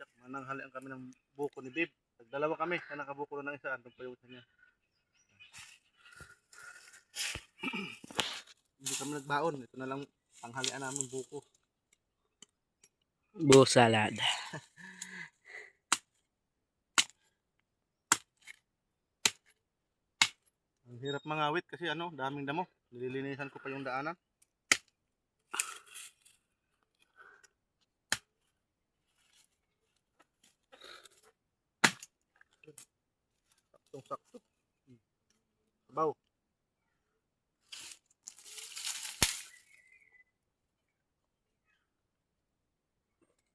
tadyak. Mananghalian kami ng buko ni Bib. Dalawa kami, na nakabuko na ng isa. Andun pa yung isa niya. Hindi kami nagbaon. Ito na lang tanghalian namin buko. Buko salad. Ang hirap mangawit kasi daming damo. Nililinisan ko pa yung daanan. Saktong-sakto. Sabaw.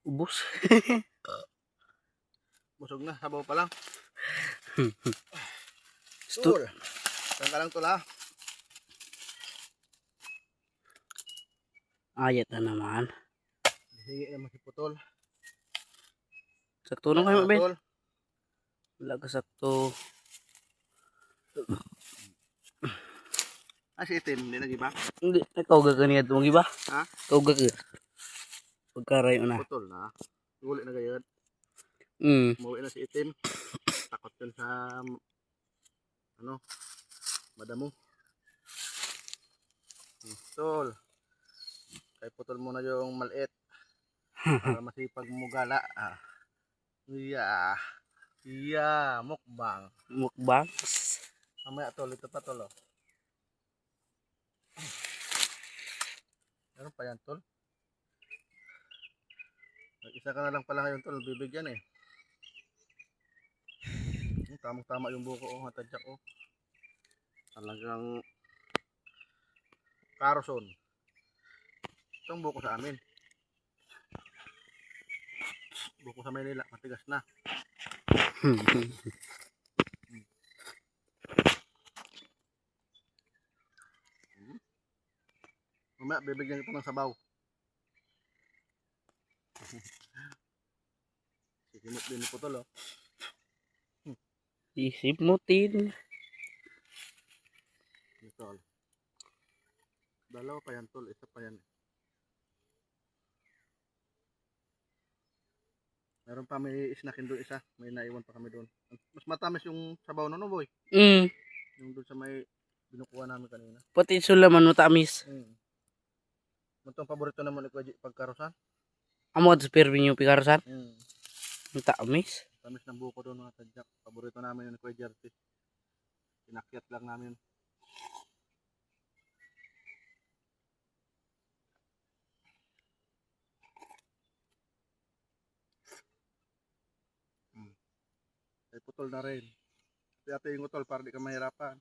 Ubos. Busog na, sabaw pa lang. Sto Tol. Saan ka lang tol ha? Ayat na naman. Hingi naman si Putol. Sakto na kayo, Ben. Tol. Wala ka sakto. Si itim, hindi nag-iba? Hindi, ikaw gaganiyat mo, giba? Ha? Ikaw gaganiyat. Pagkarayo na. Putol na. Uli na gayon. Umuwi na si itim. Takot yun sa madamo. Tol. Kay Putol muna yung maliit. Para masipag mugala. Iya. Iya. Mukbang. Mukbang. Mamaya tol. Ito pa tol. Meron pa yan tol. Isa ka na lang pala ngayon tol. Bibigyan eh. Tamang-tama yung buko. Hatadyak ko. Talagang Carson. Itong buko sa amin. Buko sa Maynila. Matigas na. Mamaya bibigyan ito ng sabaw. Sisimot din po tol. Isip mo, tin. Tol. Dalawa pa yan tol. Isa pa yan. Meron pa may snackin doon isa. May naiwan pa kami doon. Mas matamis yung sabaw no boy. Yung doon sa may binukuha namin kanina. Pati sulaman mo tamis. Itong paborito naman ni Kuya pagkarosan. Amo at pervin yung pikarasan. Ang tamis. Tamis ng buko doon mga tadyak. Paborito namin yun ni Kuya Jerty. Pinakyat lang namin. Ay putol na rin. Ate yung utol para di ka mahirapan.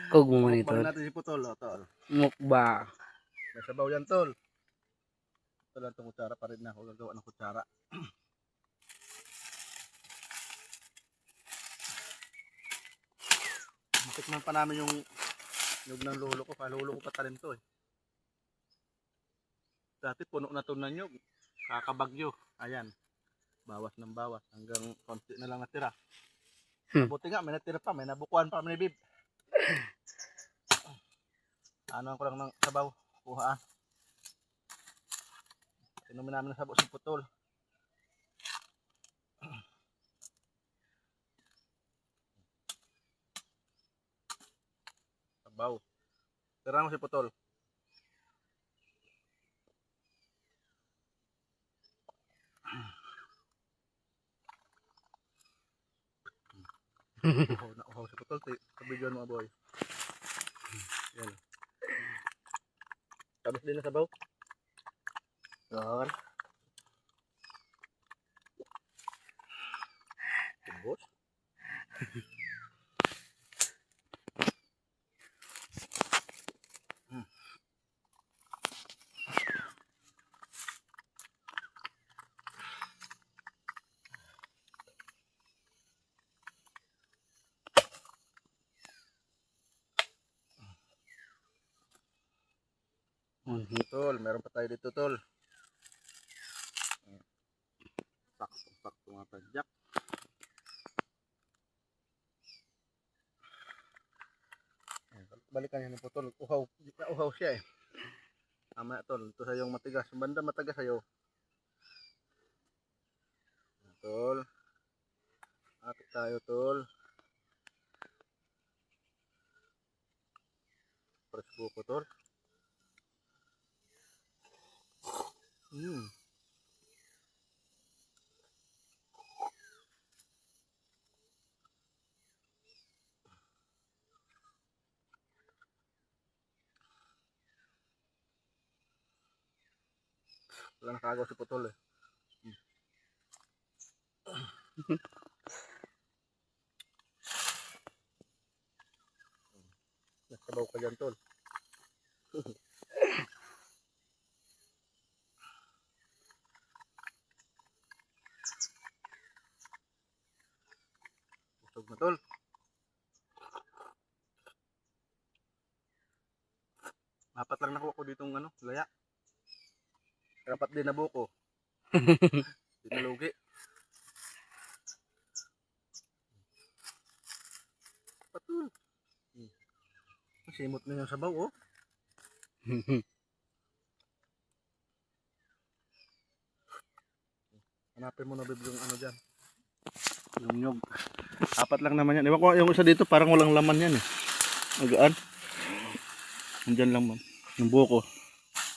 Kog mo man ito. Mukbang natin si Putol. Tol. Mukbang. May sabaw yan tol. Ito lang itong kutsara pa rin na. Huwag gagawa ng kutsara. Matikman pa namin yung nyug ng lolo ko. Kalolo ko pa talin to eh. Dati puno na to na nyug. Kakabagyo. Ayan. Bawas ng bawas. Hanggang konti na lang natira. Mabuti nga, may natira pa. May nabukuan pa kami ni Bib. Ano ko lang ng sabaw. Kuhaan. Inumin namin ng sabaw sa Putol. Sabaw. Tira mo si Putol. Uhaw si Putol. Kabidyoan mo boy. Yan. Tapos din na sabaw. Yan. Tubos. Tol, meron pa tayo dito tol. Sakto mga tadyak. Balikan yan po tol. Uhaw uhaw siya eh. Tama tol, ito sa yung matigas. Banda matigas sa'yo. Tol. Apit tayo tol. Press buko tol. Hmm. Wala nakagaw si Putol eh. Nagsabaw ka dyan tol. Busog na tol. Apat lang nakuha ko ditong ano, laya. Dapat din na buko. Di nalugi. Patul. Simot na yung sabaw oh. Hanapin mo na bib yung ano dyan. Yung nyog. Apat lang naman yan. Ewan ko yung isa dito parang walang laman yan eh. Magaan. Andyan lang man. Yung buko.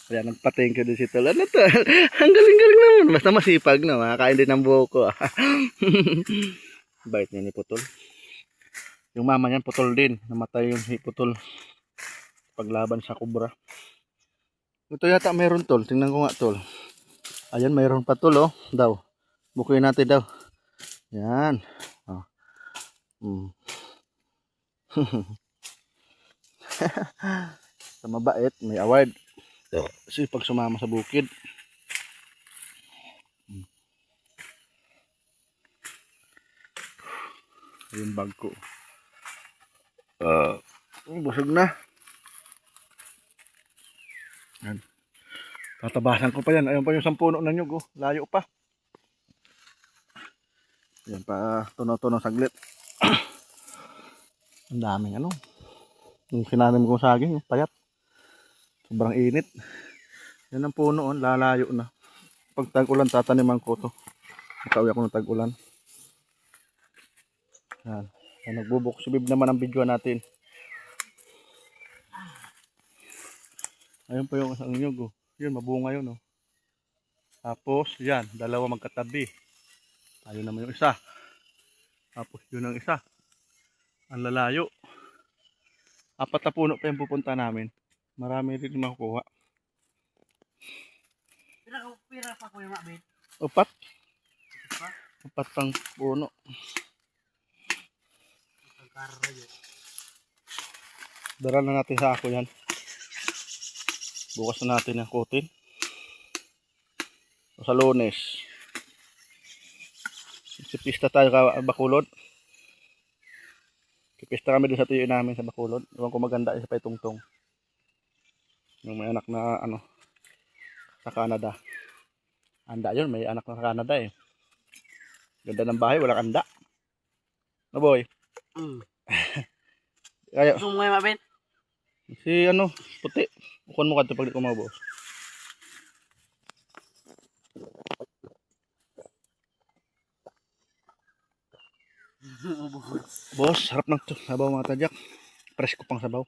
Kaya nagpa-thank you din si Tol. Ano to? Ang galing-galing naman. Basta masipag na. Makakain din ng buko. Bait niya ni Putol. Yung mama niyan putol din. Namatay yung si Putol. Paglaban sa kubra. Ito yata mayroon tol. Tingnan ko nga tol. Ayan mayroon pa tol oh. Daw. Bukuin natin daw. Yan. Oh. Sa mabait may award. Kasi pag sumama sa bukid. Yung bag ko. Busog na. Yan. Tatabasan ko pa yan. Ayun pa yung sampuno ng nyug. Oh. Layo pa. Yan pa. Tunaw-tunaw saglit. Ang daming ano. Yung sinanim kong saging. Payat. Sobrang init. Yan ang puno. Oh. Lalayo na. Pag tag-ulan tataniman ko to. Nakauwi ako ng tag-ulan. Yan. Yan. Nagbubuk si Bib naman ang video natin. Ayun pa yung isang nyug. Oh. Yun, mabunga yun. Oh. Tapos, yan. Dalawa magkatabi. Ayun naman yung isa. Tapos, yun ang isa. Ang lalayo. Apat na puno pa yung pupunta namin. Marami rin makukuha. Pira pa ko yung mabit. Upat. Upat pang puno. Daral na natin sa ako yan. Bukas na natin yung kutin. O sa Lunes. Sipista tayo ka Bacolod. Kipista kami doon sa tuyo namin sa Bacolod. Iwan ko maganda isa pa itungtong. Yung may anak na ano sa Canada. Anda yun, may anak na sa Canada eh. Ganda ng bahay, walang anda. No boy? Kaya, Gusto mo yung mabit? si ano, puti. Ukon mo ka ito pag di ko mabos. Boss, harap ng sabaw mga tadyak. Presko pang sabaw.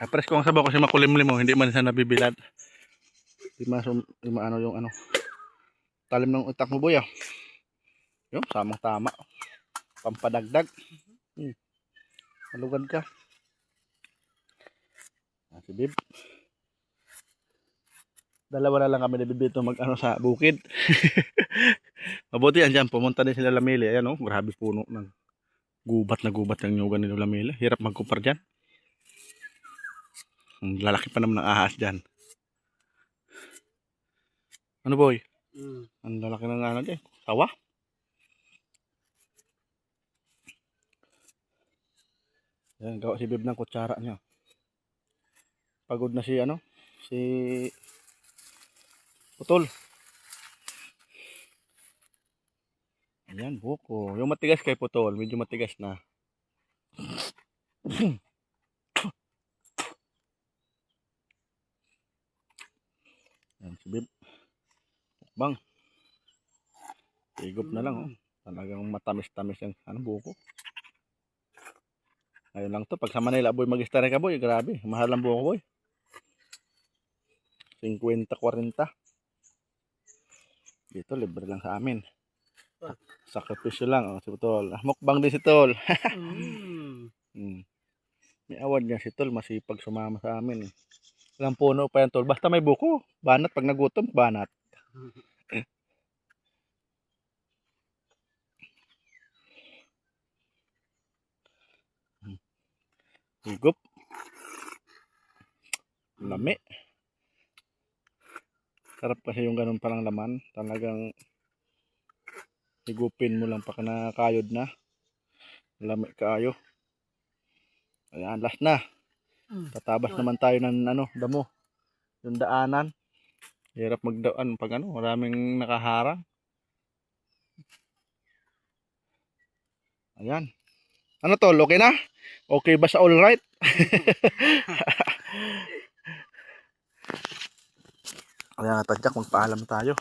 Presko ang sabaw kasi makulimlim mo, hindi man siya nabibilad. Di maano yung ano. Talim ng utak mo boy ah. Yung samang tama. Pampadagdag. Malugad ka. Si Bib. Dalawa na lang kami ni Bib dito mag ano sa bukid. Mabuti andyan, pumunta din sila Lamili. Ayan oh, grabe puno ng gubat na gubat yung nyugan ni Lamili. Hirap magkupar dyan. Lalaki pa naman ng ahas dyan. Ano boy? Ang lalaki ng ano dyan. Tawa? Ayan, gawa si Bib ng kutsara niya. Pagod na si ano? Si Putol. Ayan, buko. Yung matigas kay Putol, medyo matigas na. Si Bib. Bang. Higop na lang, oh. Talagang matamis-tamis yung buko. Ngayon lang to. Pag sa Manila, boy, mag-stare ka, boy. Grabe. Mahal ang buko, boy. 50-40. Dito, libre lang sa amin. Sakripisyo lang, oh, si Tol. Mukbang din si Tol. May award niya si Tol. Masipag sumama sa amin. Ilang puno pa yan, Tol. Basta may buko. Banat. Pag nagutom, banat. Higop. Lami. Sarap kasi yung ganun palang laman. Talagang higupin mo lang pag nakayod na. Lami kaayo. Ayan, last na. Tatabas naman tayo ng damo. Yung daanan. Hirap magdaan pag maraming nakaharang. Ayan. Ano Tol, okay na? Okay ba sa all right? Ayan, tadyak, magpaalam tayo.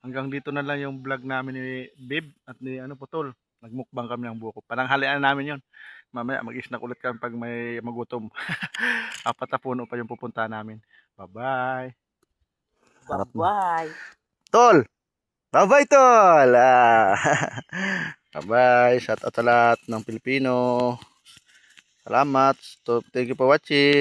Hanggang dito na lang yung vlog namin ni Bib at ni Putol. Nagmukbang kami ng buko. Pananghalian namin yun. Mamaya mag-snack ulit kami pag may magutom. 4 na puno pa yung pupunta namin. Bye-bye. Bye-bye. Tol! Bye-bye, Tol! Bye-bye. Shout out sa lahat ng Pilipino. Salamat. Thank you for watching.